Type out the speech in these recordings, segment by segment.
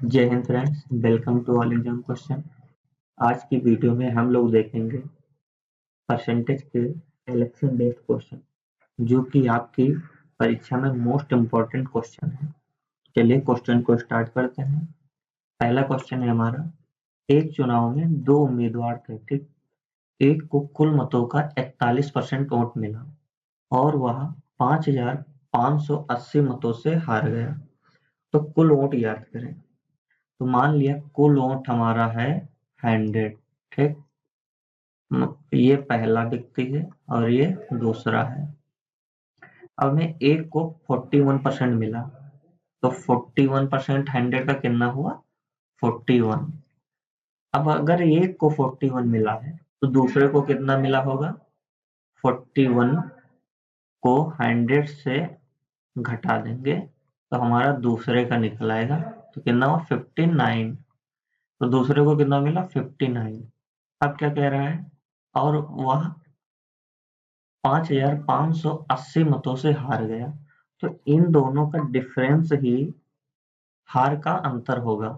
जय हिंद friends, welcome to all exam question. आज की वीडियो में हम लोग देखेंगे परसेंटेज के इलेक्शन बेस्ड क्वेश्चन, जो कि आपकी परीक्षा में मोस्ट इम्पोर्टेंट क्वेश्चन है। चलिए क्वेश्चन को स्टार्ट करते हैं। पहला क्वेश्चन है हमारा, एक चुनाव में दो उम्मीदवार थे, ठीक। एक को कुल मतों का 41% वोट मिला और वह 5,580 मतों से हार गया। तो कुल वोट याद करें। तो मान लिया कुल वोट हमारा है 100, ठीक। ये पहला व्यक्ति है और ये दूसरा है। अब में एक को 41% मिला, तो 41% 100 का कितना हुआ, 41। अब अगर एक को 41 मिला है तो दूसरे को कितना मिला होगा, 41 को 100 से घटा देंगे तो हमारा दूसरे का निकल आएगा। तो कितना हुआ, 59। तो दूसरे को कितना मिला, 59। अब क्या कह रहा है, और वह 5,580 मतों से हार गया। तो इन दोनों का डिफरेंस ही हार का अंतर होगा।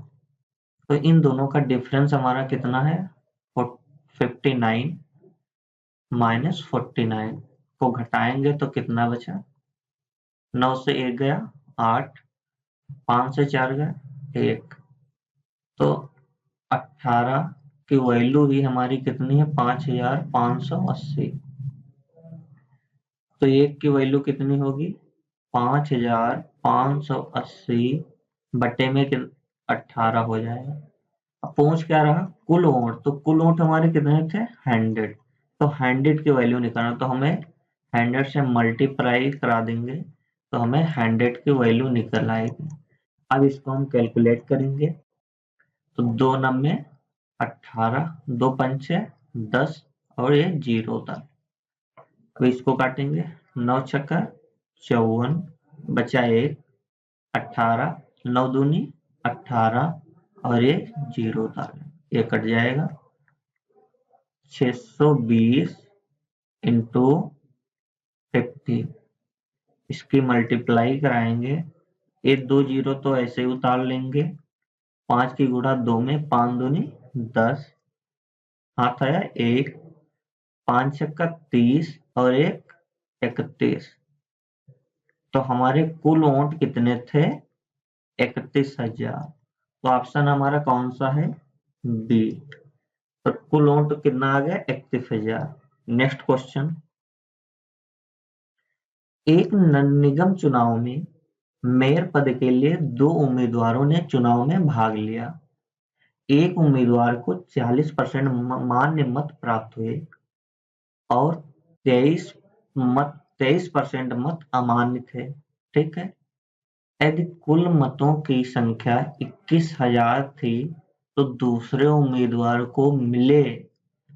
तो इन दोनों का डिफरेंस हमारा कितना है, 59 माइनस 49 को घटाएंगे तो कितना बचा, 9 से 1 गया 8, 5 से 4 गया 1, तो 18 की वैल्यू ही हमारी कितनी है, 5,580। तो एक की वैल्यू कितनी होगी, 5,580 बटे में 18 हो जाएगा। अब पहुंच क्या रहा, कुल वोट। तो कुल वोट हमारे कितने थे, 100। तो 100 की वैल्यू निकालना, तो हमें 100 से मल्टीप्लाई करा देंगे तो हमें 100 की वैल्यू निकल आएगी। अब इसको हम कैलकुलेट करेंगे। तो 2 नब्बे 18, 2 पंचे 10 और ये 0 था। तो इसको काटेंगे, 9 छक्का 54, बचा 1, 18, 9 दूनी 18 और ये 0 था, ये कट जाएगा। 620 इंटू 50, इसकी मल्टीप्लाई कराएंगे। ये 2 जीरो तो ऐसे ही उतार लेंगे। 5 की गुणा 2 में 5 दूनी 10, हाथ आया 1, 5 छक्का 30 और 1 31। तो हमारे कुल वोट कितने थे, 31,000। तो ऑप्शन हमारा कौन सा है, बी। तो कुल वोट कितना आ गया, 31,000। नेक्स्ट क्वेश्चन, एक निगम चुनाव में मेयर पद के लिए 2 उम्मीदवारों ने चुनाव में भाग लिया। एक उम्मीदवार को 40% मान्य मत प्राप्त हुए और 23% मत अमान्य थे, ठीक है। यदि कुल मतों की संख्या 21,000 थी तो दूसरे उम्मीदवार को मिले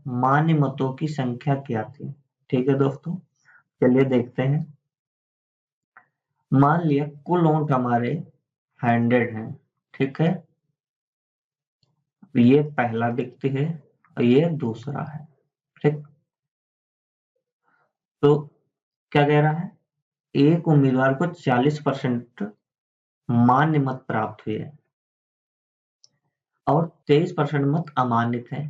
मान्य मतों की संख्या क्या थी, ठीक है दोस्तों। चलिए देखते हैं। मान लिया कुल वोट हमारे 100 हैं, ठीक है। ये पहला व्यक्ति है और ये दूसरा है, ठीक। तो क्या कह रहा है, एक उम्मीदवार को 40% मान्य मत प्राप्त हुए और 23% मत अमान्य थे।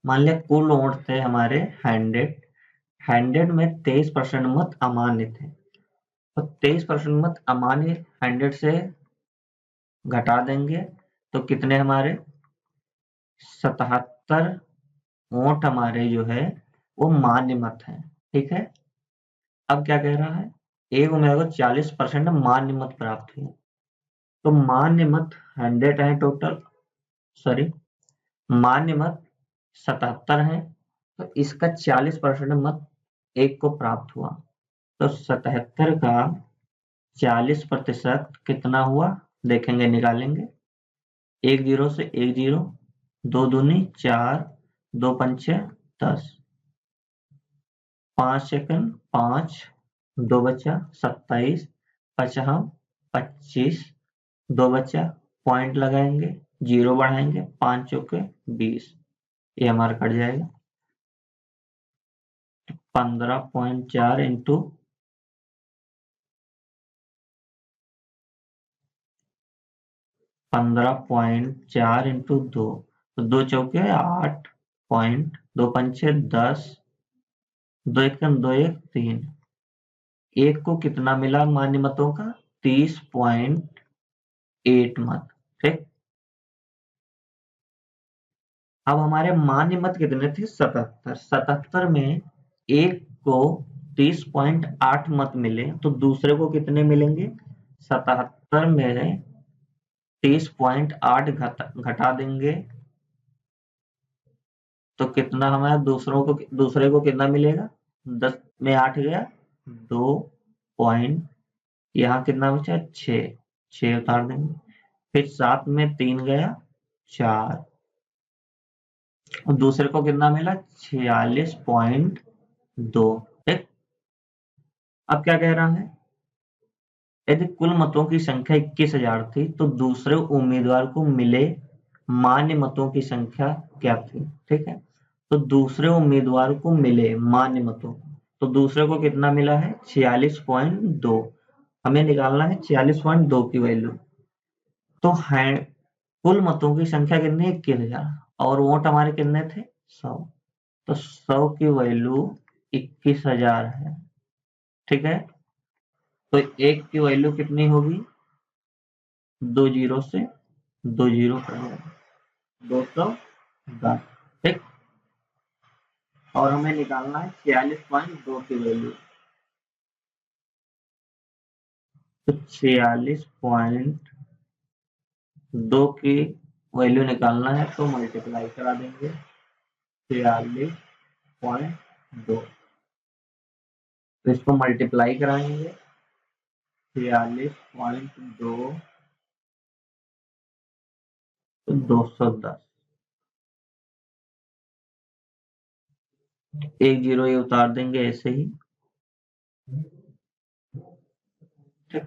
मान लिया कुल वोट थे हमारे 100 में 23% मत अमान्य थे। तो 23% मत अमान्य 100 से घटा देंगे तो कितने हमारे, 77 वोट हमारे जो है वो मान्य मत है, ठीक है। अब क्या कह रहा है, एक उम्मीदवार को 40% मान्य मत प्राप्त हुए। तो मान्य मत 100 है टोटल, सॉरी, मान्य मत 77 है। तो इसका 40% मत एक को प्राप्त हुआ। तो 77 का 40% कितना हुआ, देखेंगे निकालेंगे। 1 जीरो से 1 जीरो, 2 दूनी 4, 2 पंचे 10, 5 सेकंड 5, 2 बचा 27, 50 25, 2 बचा, पॉइंट लगाएंगे, 0 बढ़ाएंगे, 5 चौके 20, ये हमारा कट जाएगा। 15.4 इंटू 15.4 इंटू 2, तो 2 चौके 8 पॉइंट, 2 पंचे 10, 2 एक 2 एक 3, एक को कितना मिला मान्य मतों का 30.8 मत। ठीक, अब हमारे मान्य मत कितने थे 77, 77 में एक को 30.8 मत मिले तो दूसरे को कितने मिलेंगे 77 में 30.8 घटा देंगे तो कितना हमारा दूसरे को कितना मिलेगा 10 में 8 गया 2 पॉइंट, यहाँ कितना बचा 6 उतार देंगे, फिर 7 में 3 गया 4 और दूसरे को कितना मिला 46.2। ठीक, अब क्या कह रहा है यदि कुल मतों की संख्या 21,000 थी तो दूसरे उम्मीदवार को मिले मान्य मतों की संख्या क्या थी। ठीक है, तो दूसरे उम्मीदवार को मिले मान्य मतों, तो दूसरे को कितना मिला है 46.2, हमें निकालना है 46.2 की वैल्यू। तो है कुल मतों की संख्या कितनी है 21,000 और वोट हमारे कितने थे 100, तो 100 की वैल्यू 21,000 है। ठीक है, तो एक की वैल्यू कितनी होगी 2 जीरो से 2 जीरो कर 210। ठीक, और हमें निकालना है 46.2 की वैल्यू, तो 46.2 की वैल्यू निकालना है तो मल्टीप्लाई करा देंगे 46.2, तो इसको मल्टीप्लाई कराएंगे 46.2 तो 210, एक जीरो ये उतार देंगे ऐसे ही। ठीक,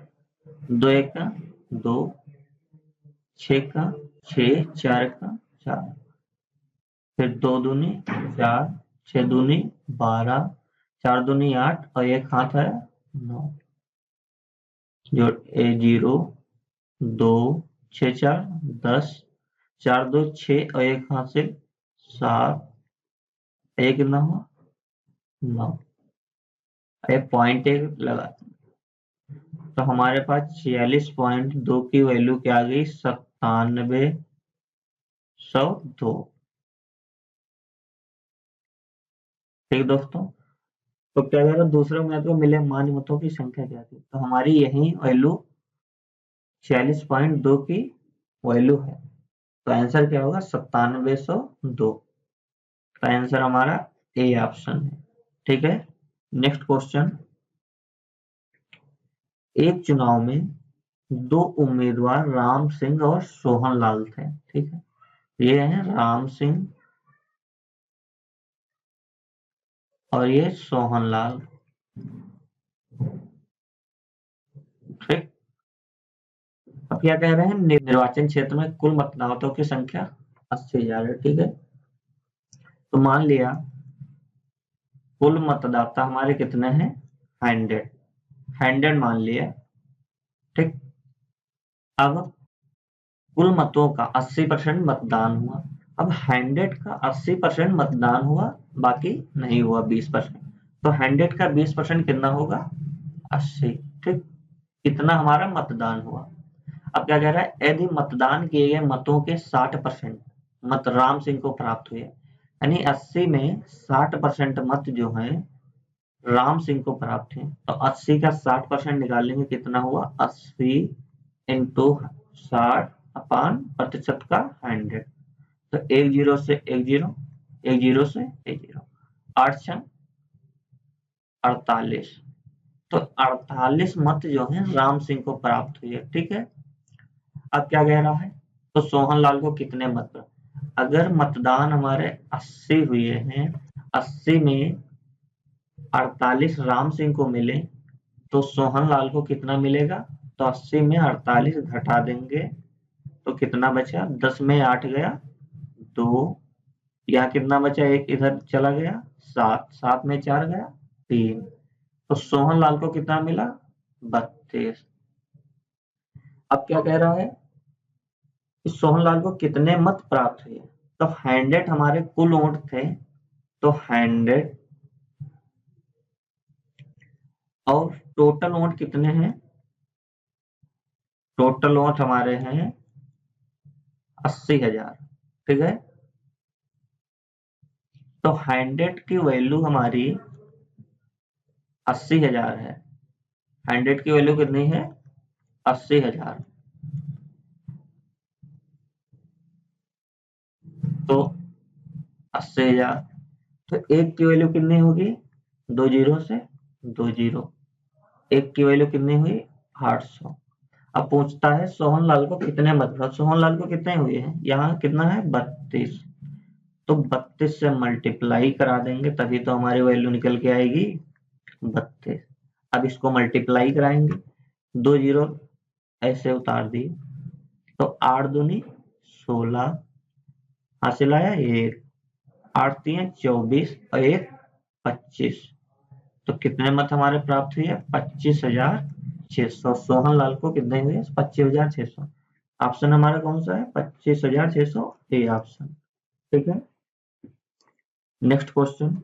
2 एक का 2, 6 का 6, 4 का 4, फिर 2 दूनी 4, 6 दूनी 12, 4 दूनी 8 और एक हाथ है 9, जो 0 2 6 4 10, 4 2 6 और एक हाथ से 7, एक कितना हुआ 9, एक पॉइंट एक लगा, तो हमारे पास 46.2 की वैल्यू क्या आ गई 9702। ठीक दोस्तों, तो क्या करेगा दूसरे मैथ को मिले मान्य मतों की संख्या क्या थी, तो हमारी यही वैल्यू 46.2 की वैल्यू है, तो आंसर क्या होगा 9702, तो आंसर हमारा ए ऑप्शन है। ठीक है, नेक्स्ट क्वेश्चन, एक चुनाव में दो उम्मीदवार राम सिंह और सोहन लाल थे। ठीक है, ये है राम सिंह और ये सोहन लाल। ठीक, अब क्या कह रहे हैं निर्वाचन क्षेत्र में कुल मतदाताओं की संख्या 80,000 है। ठीक है, तो मान लिया कुल मतदाता हमारे कितने हैं 100 मान लिया। ठीक, अब कुल मतों का 80% मतदान हुआ, अब 100 का 80% मतदान हुआ, बाकी नहीं हुआ 20%, तो 100 का 20% कितना होगा 80। ठीक, कितना हमारा मतदान हुआ। अब क्या कह रहा है यदि मतदान किए गए मतों के 60% मत राम सिंह को प्राप्त हुए, यानी 80 में 60% मत जो है राम सिंह को प्राप्त है, तो 80 का 60% निकालेंगे कितना हुआ 80 इंटू 60 अपान प्रतिशत का 100, तो एक जीरो से एक जीरो, एक जीरो से एक जीरो, 8 छंग 48, तो 48 मत जो है राम सिंह को प्राप्त हुई है। ठीक है, अब क्या कह रहा है तो सोहन लाल को कितने मत, अगर मतदान हमारे 80 हुए हैं, 80 में 48 राम सिंह को मिले तो सोहन लाल को कितना मिलेगा, तो 80 में 48 घटा देंगे तो कितना बचा 10 में 8 गया 2, यहाँ कितना बचा एक इधर चला गया 7, 7 में 4 गया 3, तो सोहन लाल को कितना मिला 32। अब क्या कह रहा है इस सोहनलाल को कितने मत प्राप्त हुए? तो 100 हमारे कुल वोट थे, तो 100 और टोटल वोट कितने हैं? टोटल वोट हमारे हैं 80,000। ठीक है, तो 100 की वैल्यू हमारी 80,000 है। 100 की वैल्यू कितनी है? 80,000। तो 80,000, तो एक की वैल्यू कितनी होगी? 2 जीरो से 2 जीरो, एक की वैल्यू कितनी हुई? 800। अब पूछता है सोहनलाल को कितने मत प्राप्त। सोहनलाल को कितने हुए हैं? यहाँ कितना है? 32। तो 32 से मल्टीप्लाई करा देंगे तभी तो हमारी वैल्यू निकल के आएगी 32। अब इसको मल्टीप्लाई कराएंगे, 2 जीरो ऐसे उतार दिए, तो 8 दूनी 16 हासिल आया 1, 8 3 24 और 1 25। तो कितने मत हमारे प्राप्त हुए? 25,600। सोहनलाल को कितने हुए? 25,600। ऑप्शन हमारा कौन सा है? 25,600, ए ऑप्शन। ठीक है, नेक्स्ट क्वेश्चन।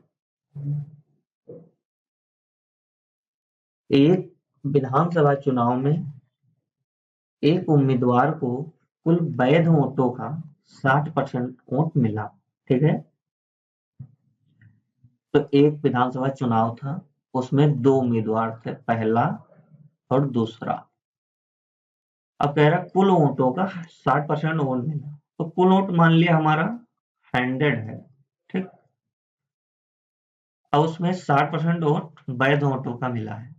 एक विधानसभा चुनाव में एक उम्मीदवार को कुल वैध वोटों का 60% वोट मिला। ठीक है, तो एक विधानसभा चुनाव था, उसमें 2 उम्मीदवार थे, पहला और दूसरा। अब कह रहा कुल वोटों का 60% वोट मिला, तो कुल वोट मान लिया हमारा 100 है। ठीक, अब उसमें 60% वोट वैध वोटों का मिला है।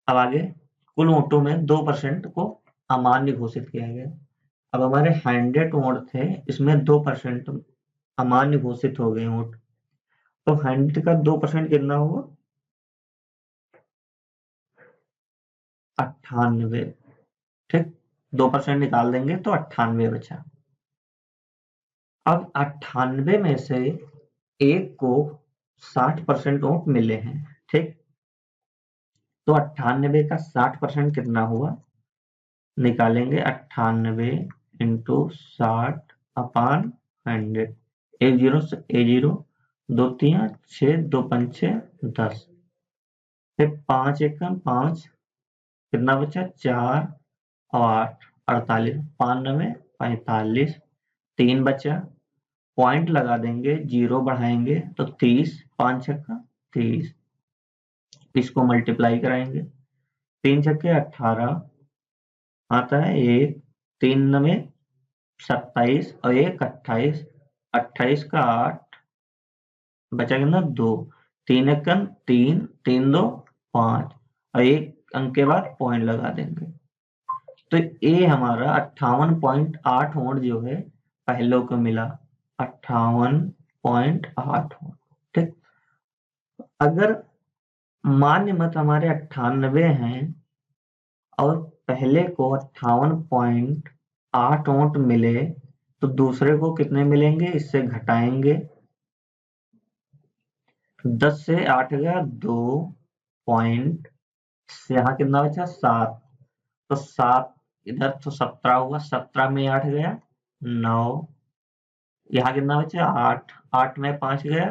अब आगे कुल वोटों में 2% को अमान्य घोषित किया गया। अब हमारे 100 वोट थे, इसमें 2% अमान्य घोषित हो गए वोट, तो 100 का 2% कितना हुआ? 98। ठीक, 2% निकाल देंगे तो 98 बचा। अब 98 में से एक को 60% वोट मिले हैं। ठीक, तो 98 का 60% कितना हुआ? निकालेंगे 98 इंटू 60 अपान 100। एक जीरो से ए जीरो, 2 3 6, 2 5 10, फिर 5 1 5, कितना बचा? 4 और 8 48, 5 9 45, 3 बचा। पॉइंट लगा देंगे, जीरो बढ़ाएंगे तो 30, 5 छक्का 30। इसको मल्टीप्लाई कराएंगे, 3 छक्के 18 आता है 1, 3 9 27 और 1 28, 28 का 8 बचा कितना? 2, 3 1 3, 3 2 5 और 1 अंक के बाद पॉइंट लगा देंगे। तो ये हमारा 58.8 वोट जो है पहले को मिला, 58.8 वोट। ठीक, अगर मान्य मत हमारे 98 हैं और पहले को 58.8 वोट मिले, तो दूसरे को कितने मिलेंगे? इससे घटाएंगे, 10 से 8 गया 2 पॉइंट, यहाँ कितना बचा? 7। तो 7 इधर तो 17 हुआ, 17 में 8 गया 9, यहाँ कितना बचा? 8, 8 में 5 गया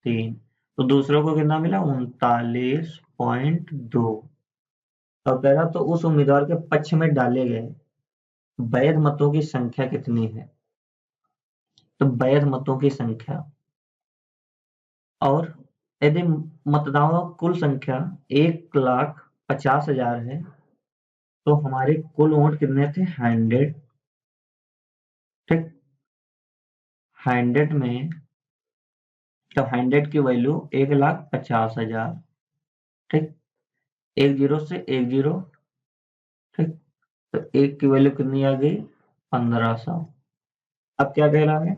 3, तो दूसरे को कितना मिला? 39.2। अब कह रहा तो उस उम्मीदवार के पक्ष में डाले गए वैध मतों की संख्या कितनी है? तो वैध मतों की संख्या, और यदि मतदाताओं की कुल संख्या 1,50,000 है, तो हमारे कुल वोट कितने थे? 100। ठीक, 100 में, तो 100 की वैल्यू 1,50,000। ठीक, एक जीरो से एक जीरो। ठीक, तो एक की वैल्यू कितनी आ गई? 1500। अब क्या कह रहा है?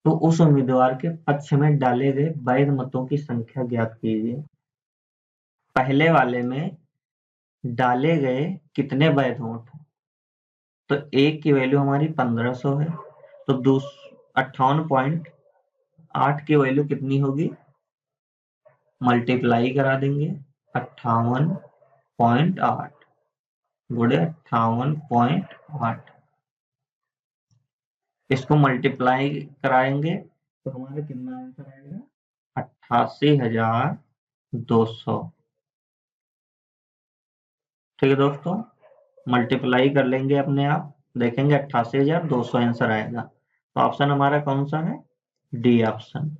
तो उस उम्मीदवार के पक्ष में डाले गए वैध मतों की संख्या ज्ञात कीजिए। पहले वाले में डाले गए कितने वैध वोट हैं? तो एक की वैल्यू हमारी 1500 है, तो 58.8 की वैल्यू कितनी होगी? मल्टीप्लाई करा देंगे, 58.8 गुणे 58.8। इसको मल्टीप्लाई कराएंगे तो हमारा कितना आंसर आएगा? 88,200। ठीक है दोस्तों, मल्टीप्लाई कर लेंगे अपने आप, देखेंगे 88,200 आंसर आएगा। तो ऑप्शन हमारा कौन सा है? D option.